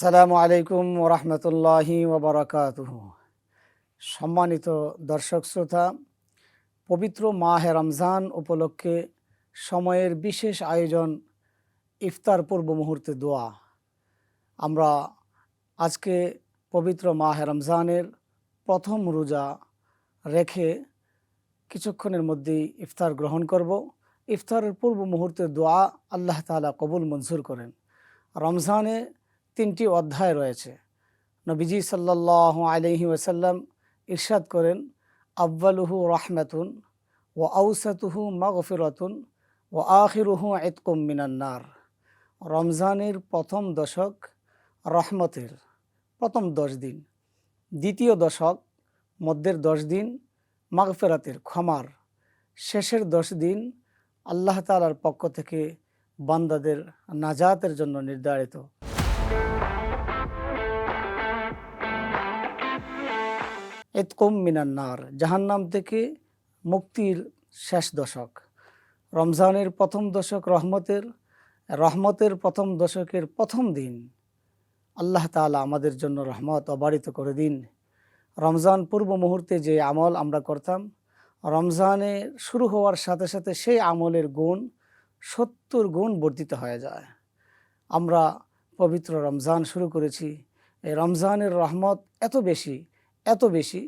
আসসালামু আলাইকুম ওরহমতুল্লাহি ওবরাকাতুহু। সম্মানিত দর্শক শ্রোতা, পবিত্র মাহে রমজান উপলক্ষে সময়ের বিশেষ আয়োজন ইফতার পূর্ব মুহূর্তে দোয়া। আমরা আজকে পবিত্র মাহে রমজানের প্রথম রোজা রেখে কিছুক্ষণের মধ্যেই ইফতার গ্রহণ করব। ইফতারের পূর্ব মুহূর্তে দোয়া আল্লাহ তাআলা কবুল মঞ্জুর করেন। রমজানে 3টি অধ্যায় রয়েছে। নবীজি সাল্লাল্লাহু আলাইহি ওয়াসাল্লাম ইরশাদ করেন, আউয়ালুহু রাহমাতুন ওয়া আওসাতুহু মাগফিরাতুন ওয়া আখিরুহু ইতকুম মিনান নার। রমজানের প্রথম দশক রহমতের প্রথম 10 দিন, দ্বিতীয় দশক মধ্যের 10 দিন মাগফিরাতের ক্ষমার, শেষের 10 দিন আল্লাহ তাআলার পক্ষ থেকে বান্দাদের নাজাতের জন্য নির্ধারিত। ইতকুম মিনান নার, জাহান্নাম থেকে মুক্তির শেষ দশক। রমজানের প্রথম দশক রহমতের প্রথম দশকের প্রথম দিন। আল্লাহ তাআলা আমাদের জন্য রহমত অবারিত করে দিন। রমজান পূর্ব মুহূর্তে যে আমল আমরা করতাম, রমজানে শুরু হওয়ার সাথে সাথে সেই আমলের গুণ 70 গুণ বর্ধিত হয়ে যায়। আমরা পবিত্র রমজান শুরু করেছি। এই রমজানের রহমত এত বেশি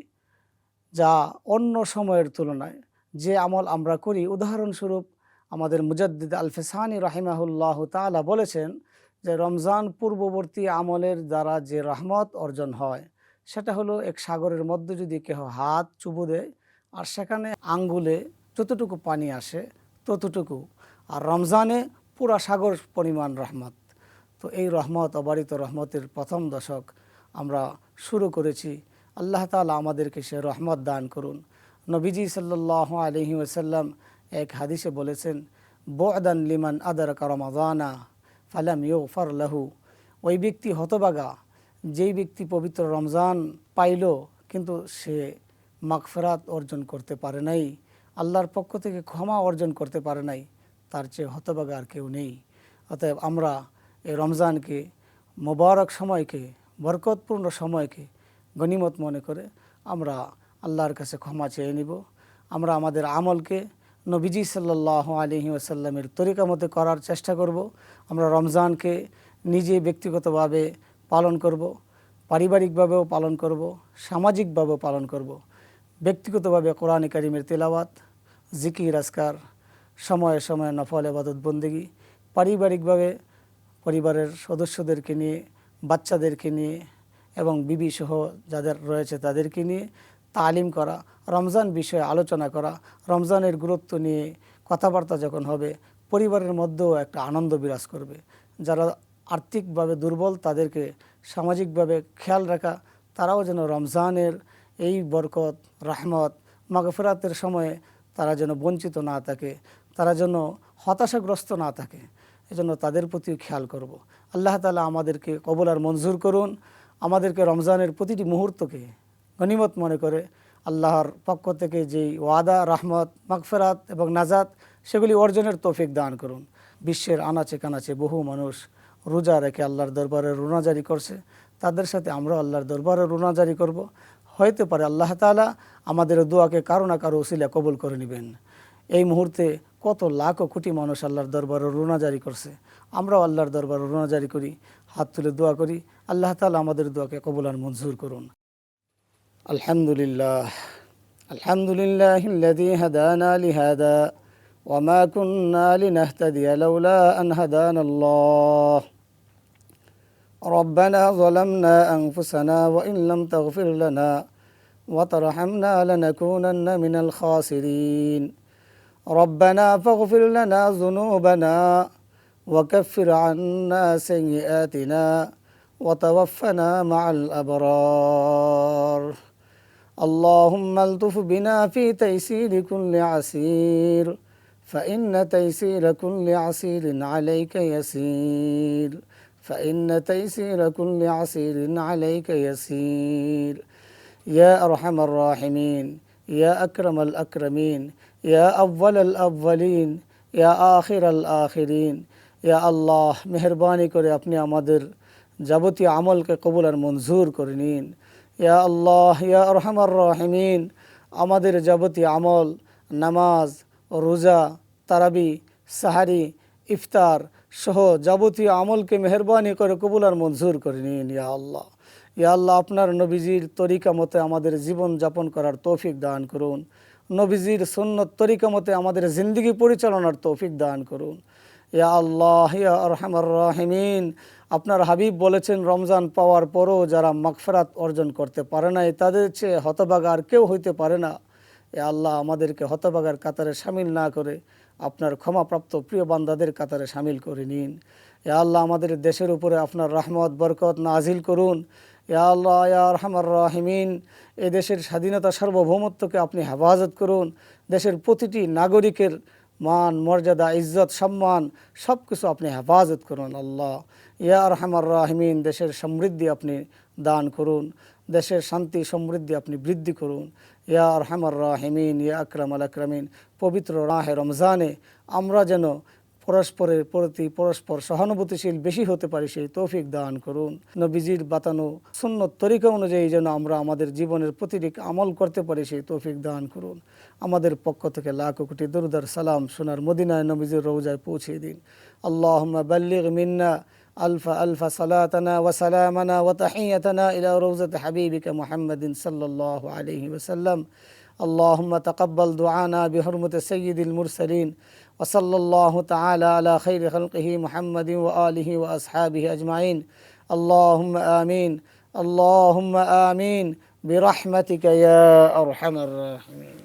যা অন্য সময়ের তুলনায় যে আমল আমরা করি, উদাহরণস্বরূপ আমাদের মুজাদ্দিদ আল ফিসানি রাহিমাহুল্লাহ তাআলা বলেছেন যে রমজান পূর্ববর্তী আমলের দ্বারা যে রহমত অর্জন হয় সেটা হলো এক সাগরের মধ্যে যদি কেহ হাত চুবু দেয় আর সেখানে আঙ্গুলে যতটুকু পানি আসে ততটুকু, আর রমজানে পুরা সাগর পরিমাণ রহমত। তো এই রহমত অবারিত রহমতের প্রথম দশক আমরা শুরু করেছি। আল্লাহ তাআলা আমাদেরকে সে রহমত দান করুন। নবীজি সাল্লাল্লাহু আলাইহি ওয়াসাল্লাম এক হাদিসে বলেছেন, বু'দান লিমান আদরাকা রমাদানা ফালাম ইউগফার লাহু। ওই ব্যক্তি হতভাগা যেই ব্যক্তি পবিত্র রমজান পাইল কিন্তু সে মাগফিরাত অর্জন করতে পারে নাই, আল্লাহর পক্ষ থেকে ক্ষমা অর্জন করতে পারে নাই, তার চেয়ে হতভাগা আর কেউ নেই। অতএব আমরা এই রমজানকে, মোবারক সময়কে, বরকতপূর্ণ সময়কে গনিমত মনে করে আমরা আল্লাহর কাছে ক্ষমা চেয়ে নিব। আমরা আমাদের আমলকে নবীজি সাল্লাল্লাহু আলাইহি ওয়াসাল্লামের তরিকা মতে করার চেষ্টা করব। আমরা রমজানকে নিজে ব্যক্তিগতভাবে পালন করব, পারিবারিকভাবেও পালন করব, সামাজিকভাবেও পালন করব। ব্যক্তিগতভাবে কোরআন কারীমের তেলাওয়াত, জিকির আজকার, সময়ে সময়ে নফল ইবাদত বন্দেগী, পারিবারিকভাবে পরিবারের সদস্যদেরকে নিয়ে, বাচ্চাদেরকে নিয়ে এবং বিবি সহ যাদের রয়েছে তাদেরকে নিয়ে তালিম করা, রমজান বিষয়ে আলোচনা করা, রমজানের গুরুত্ব নিয়ে কথাবার্তা যখন হবে পরিবারের মধ্যেও একটা আনন্দ বিরাজ করবে। যারা আর্থিকভাবে দুর্বল তাদেরকে সামাজিকভাবে খেয়াল রাখা, তারাও যেন রমজানের এই বরকত, রহমত, মাগফিরাতের সময়ে তারা যেন বঞ্চিত না থাকে, তারা যেন হতাশাগ্রস্ত না থাকে, এজন্য তাদের প্রতিও খেয়াল করব। আল্লাহ তাআলা আমাদেরকে কবুল আর মঞ্জুর করুন। আমাদেরকে রমজানের প্রতিটি মুহূর্তকে গনিমত মনে করে আল্লাহর পক্ষ থেকে যেই ওয়াদা, রহমত, মাগফিরাত এবং নাজাত সেগুলি অর্জনের তৌফিক দান করুন। বিশ্বের আনাচে কানাচে বহু মানুষ রোজা রেখে আল্লাহর দরবারে রোনাজারি করছে, তাদের সাথে আমরা আল্লাহর দরবারে রোনাজারি করব। হইতে পারে আল্লাহ তাআলা আমাদের দোয়াকে কারো না কারো উসিলা কবুল করে নেবেন। এই মুহূর্তে কত লাখ কোটি মানুষ আল্লাহর দরবারে রোনাজারি করছে, আমরাও আল্লাহর দরবারে রোনাজারি করি, হাত তুলে দোয়া করি। আল্লাহ তাআলা আমাদের দোয়াকে কবুল আর মঞ্জুর করুন। আলহামদুলিল্লাহ, আলহামদুলিল্লাহিল্লাযী হাদানা লিহাদা ওয়া মা কুন্না লিনাহতাদিয়া লাউলা আন হাদানাল্লাহ। ربنا ظلمنا أنفسنا وإن لم تغفر لنا وترحمنا لنكونن من الخاسرين. ربنا فاغفر لنا ذنوبنا وكفر عنا سيئاتنا وتوفنا مع الأبرار. اللهم الطف بنا في تيسير كل عسير فإن تيسير كل عسير عليك يسير فإن تيسير كل عسير عليك يسير. يا أرحم الراحمين، يا أكرم الأكرمين، يا أول الأولين، يا آخر الآخرين. ইয়া আল্লাহ, মেহরবানি করে আপনি আমাদের যাবতীয় আমলকে কবুল আর মঞ্জুর করে নিন। ইয়া আল্লাহ ইয়া আরহামার রাহিমিন, আমাদের যাবতীয় আমল, নামাজ, রোজা, তারাবি, সাহারি, ইফতার সহ যাবতীয় আমলকে মেহরবানি করে কবুল আর মঞ্জুর করে নিন। ইয়া আল্লাহ, ইয়া আল্লাহ, আপনার নবীজির তরিকা মতে আমাদের জীবন যাপন করার তৌফিক দান করুন। নবীজির সুন্নত তরিকা মতে আমাদের জিন্দগি পরিচালনার তৌফিক দান করুন। ইয়া আল্লাহ ইয়া আরহামার রাহিমিন, আপনার হাবিব বলেছেন, রমজান পাওয়ার পরও যারা মাগফিরাত অর্জন করতে পারে নাই, তাদের চেয়ে হতভাগা আর কেউ হইতে পারে না। ইয়া আল্লাহ, আমাদেরকে হতভাগার কাতারে শামিল না করে আপনার ক্ষমাপ্রাপ্ত প্রিয় বান্দাদের কাতারে শামিল করে নিন। ইয়া আল্লাহ, আমাদের দেশের উপরে আপনার রহমত বরকত নাজিল করুন। ইয়া আল্লাহ ইয়া আরহামার রাহিমিন, এ দেশের স্বাধীনতা সার্বভৌমত্বকে আপনি হেফাজত করুন। দেশের প্রতিটি নাগরিকের মান মর্যাদা ইজ্জত সম্মান সব কিছু আপনি হেফাজত করুন। আল্লাহ ইয়া আরহামার রাহিমিন, দেশের সমৃদ্ধি আপনি দান করুন, দেশের শান্তি সমৃদ্ধি আপনি বৃদ্ধি করুন। ইয়া আরহামার রাহিমিন ইয়া আকরামাল আকরামিন, পবিত্র রাহে রমজানে আমরা যেন পরস্পরের প্রতি পরস্পর সহানুভূতিশীল বেশি হতে পারি, সেই তৌফিক দান করুন। নবীজির বাতানো সুন্নত তরিকা অনুযায়ী যেন আমরা আমাদের জীবনের প্রতিটি আমল করতে পারি, সেই তৌফিক দান করুন। আমাদের পক্ষ থেকে লাখ কোটি দরুদ আর সালাম সোনার মদিনায় নবীজির রওজায় পৌঁছে দিন। আল্লাহুম্মা বাল্লিগ মিন্না আলফা আলফা সালাতানা ওয়া সালামানা ওয়া তাহিয়াতানা ইলা রওজাতি হাবিবিকা মুহাম্মাদিন সাল্লাল্লাহু আলাইহি ওয়াসাল্লাম। আল্লাহুম্মা তাকাব্বাল দুআনা বিহুরমতি সাইয়্যিদিল মুরসালিন ওয়া সাল্লাল্লাহু তাআলা আলা খাইরি খালকিহি মুহাম্মাদিন ওয়া আলিহি ওয়া আসহাবিহি আজমাইন। আল্লাহুম্মা আমিন, আল্লাহুম্মা আমিন বিরহমাতিকা ইয়া আরহামার রাহিমিন।